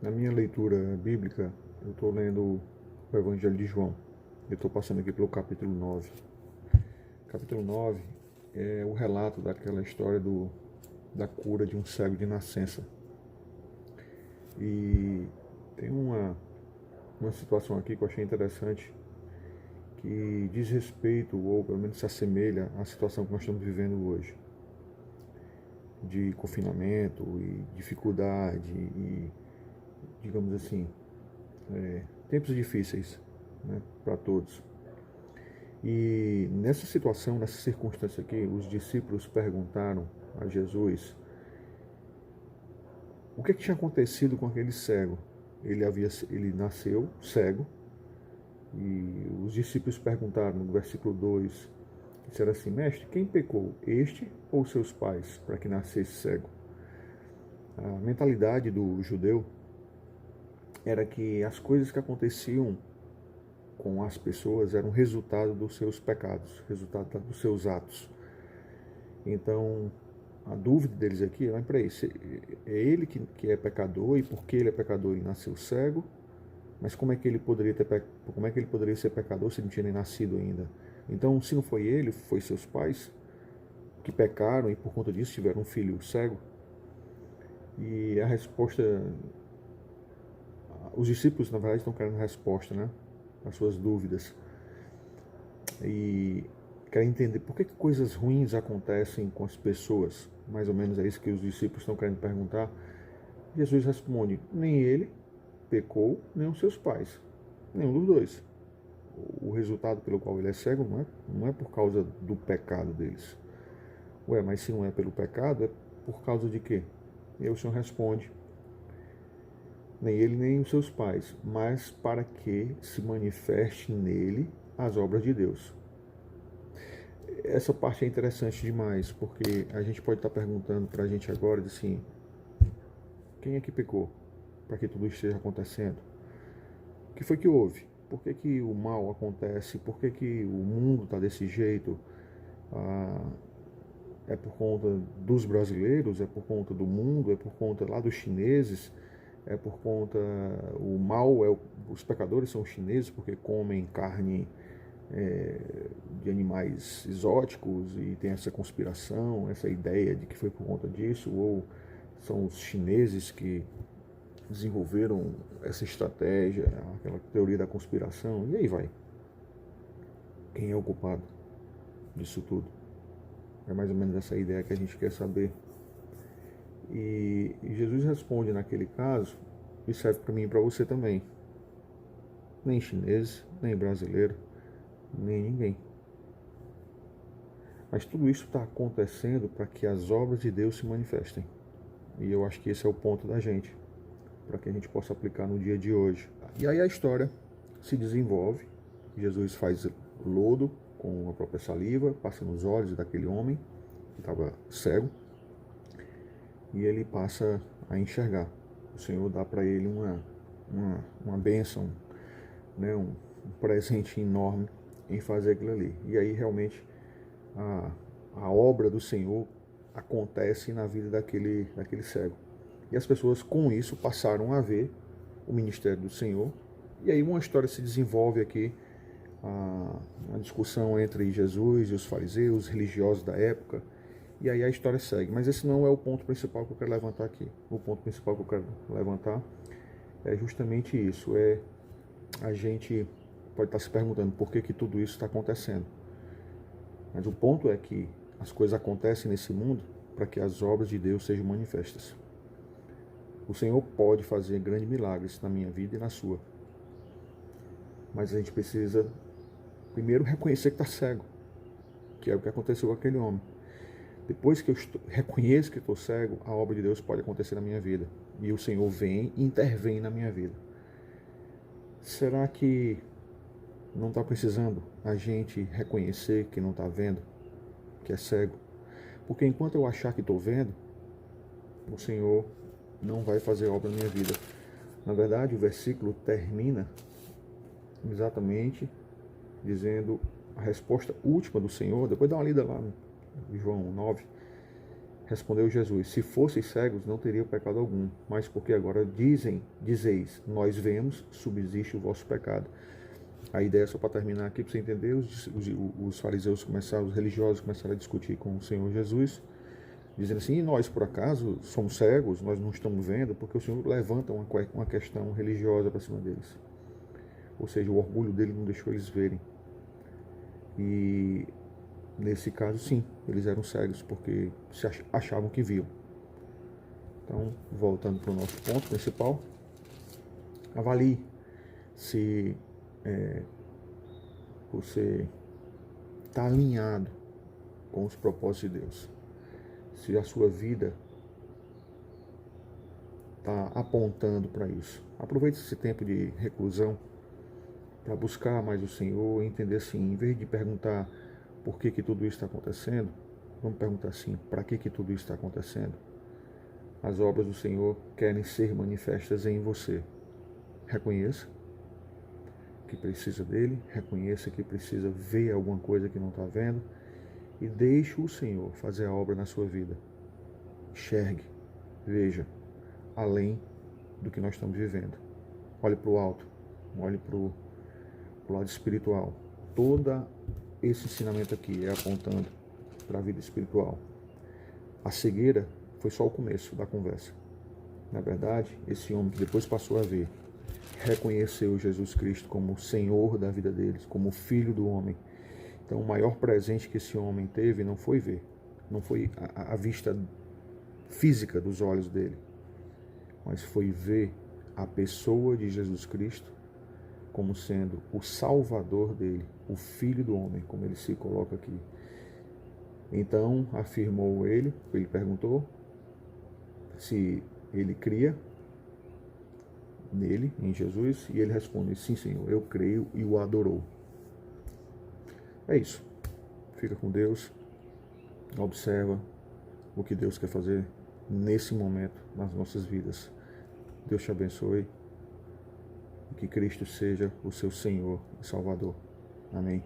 Na minha leitura bíblica, eu estou lendo o Evangelho de João. Eu estou passando aqui pelo capítulo 9. Capítulo 9 é o relato daquela história da cura de um cego de nascença. E tem uma situação aqui que eu achei interessante, que diz respeito, ou pelo menos se assemelha à situação que nós estamos vivendo hoje, de confinamento e dificuldade e, digamos assim, tempos difíceis, né, para todos. E nessa situação, nessa circunstância aqui, os discípulos perguntaram a Jesus o que tinha acontecido com aquele cego. Ele nasceu cego, e os discípulos perguntaram no versículo 2, disseram assim: Mestre, quem pecou, este ou seus pais, para que nascesse cego? A mentalidade do judeu era que as coisas que aconteciam com as pessoas eram resultado dos seus pecados, resultado dos seus atos. Então, a dúvida deles aqui é: para isso, é ele que é pecador, e porque ele é pecador ele nasceu cego, mas como é que ele poderia ser pecador se ele não tinha nem nascido ainda? Então, se não foi ele, foi seus pais que pecaram e por conta disso tiveram um filho cego? E a resposta, os discípulos na verdade estão querendo resposta, né, às suas dúvidas, e querem entender por que coisas ruins acontecem com as pessoas. Mais ou menos é isso que os discípulos estão querendo perguntar. Jesus responde: nem ele pecou, nem os seus pais, nenhum dos dois. O resultado pelo qual ele é cego não é por causa do pecado deles. Ué, mas se não é pelo pecado, é por causa de quê? E aí o Senhor responde: nem ele nem os seus pais, mas para que se manifeste nele as obras de Deus. Essa parte é interessante demais, porque a gente pode estar perguntando para a gente agora, assim, quem é que pecou para que tudo esteja acontecendo? O que foi que houve? Por que o mal acontece? Por que o mundo está desse jeito? É por conta dos brasileiros? É por conta do mundo? É por conta lá dos chineses? É por conta... O mal, os pecadores são os chineses porque comem carne de animais exóticos e tem essa conspiração, essa ideia de que foi por conta disso, ou são os chineses que desenvolveram essa estratégia, aquela teoria da conspiração, e aí vai. Quem é o culpado disso tudo? É mais ou menos essa ideia que a gente quer saber. E Jesus responde naquele caso, e serve para mim e para você também: nem chinês, nem brasileiro, nem ninguém. Mas tudo isso está acontecendo para que as obras de Deus se manifestem. E eu acho que esse é o ponto da gente, para que a gente possa aplicar no dia de hoje. E aí a história se desenvolve. Jesus faz lodo com a própria saliva, passa nos olhos daquele homem que estava cego, e ele passa a enxergar. O Senhor dá para ele uma bênção, né, um presente enorme em fazer aquilo ali. E aí realmente a obra do Senhor acontece na vida daquele cego. E as pessoas com isso passaram a ver o ministério do Senhor. E aí uma história se desenvolve aqui, uma discussão entre Jesus e os fariseus, os religiosos da época. E aí a história segue. Mas esse não é o ponto principal que eu quero levantar aqui. O ponto principal que eu quero levantar é justamente isso. A gente pode estar se perguntando por que tudo isso está acontecendo. Mas o ponto é que as coisas acontecem nesse mundo para que as obras de Deus sejam manifestas. O Senhor pode fazer grandes milagres na minha vida e na sua. Mas a gente precisa primeiro reconhecer que está cego, que é o que aconteceu com aquele homem. Depois que eu reconheço que estou cego, a obra de Deus pode acontecer na minha vida. E o Senhor vem e intervém na minha vida. Será que não está precisando a gente reconhecer que não está vendo, que é cego? Porque enquanto eu achar que estou vendo, o Senhor não vai fazer obra na minha vida. Na verdade, o versículo termina exatamente dizendo a resposta última do Senhor. Depois dá uma lida lá em João 9. Respondeu Jesus: se fosseis cegos, não teriam pecado algum, mas porque agora dizeis, nós vemos, subsiste o vosso pecado. A ideia, só para terminar aqui, para você entender, os fariseus começaram, os religiosos começaram a discutir com o Senhor Jesus, dizendo assim: e nós, por acaso, somos cegos, nós não estamos vendo? Porque o Senhor levanta uma questão religiosa para cima deles. Ou seja, o orgulho dele não deixou eles verem. E nesse caso, sim, eles eram cegos, porque se achavam que viam. Então, voltando para o nosso ponto principal, avalie se você está alinhado com os propósitos de Deus. Se a sua vida está apontando para isso. Aproveite esse tempo de reclusão para buscar mais o Senhor e entender assim, em vez de perguntar por que tudo isso está acontecendo, vamos perguntar assim, para que tudo isso está acontecendo? As obras do Senhor querem ser manifestas em você. Reconheça que precisa dele, reconheça que precisa ver alguma coisa que não está vendo e deixe o Senhor fazer a obra na sua vida. Enxergue, veja, além do que nós estamos vivendo. Olhe para o alto, olhe para o lado espiritual. Todo esse ensinamento aqui é apontando para a vida espiritual. A cegueira foi só o começo da conversa. Na verdade, esse homem que depois passou a ver, reconheceu Jesus Cristo como o Senhor da vida deles, como o Filho do homem. Então, o maior presente que esse homem teve não foi ver, não foi a vista física dos olhos dele, mas foi ver a pessoa de Jesus Cristo como sendo o Salvador dele, o Filho do homem, como ele se coloca aqui. Então, afirmou ele perguntou se ele cria nele, em Jesus, e ele responde: sim, Senhor, eu creio, e o adorou. É isso. Fica com Deus, observa o que Deus quer fazer nesse momento nas nossas vidas. Deus te abençoe e que Cristo seja o seu Senhor e Salvador. Amém.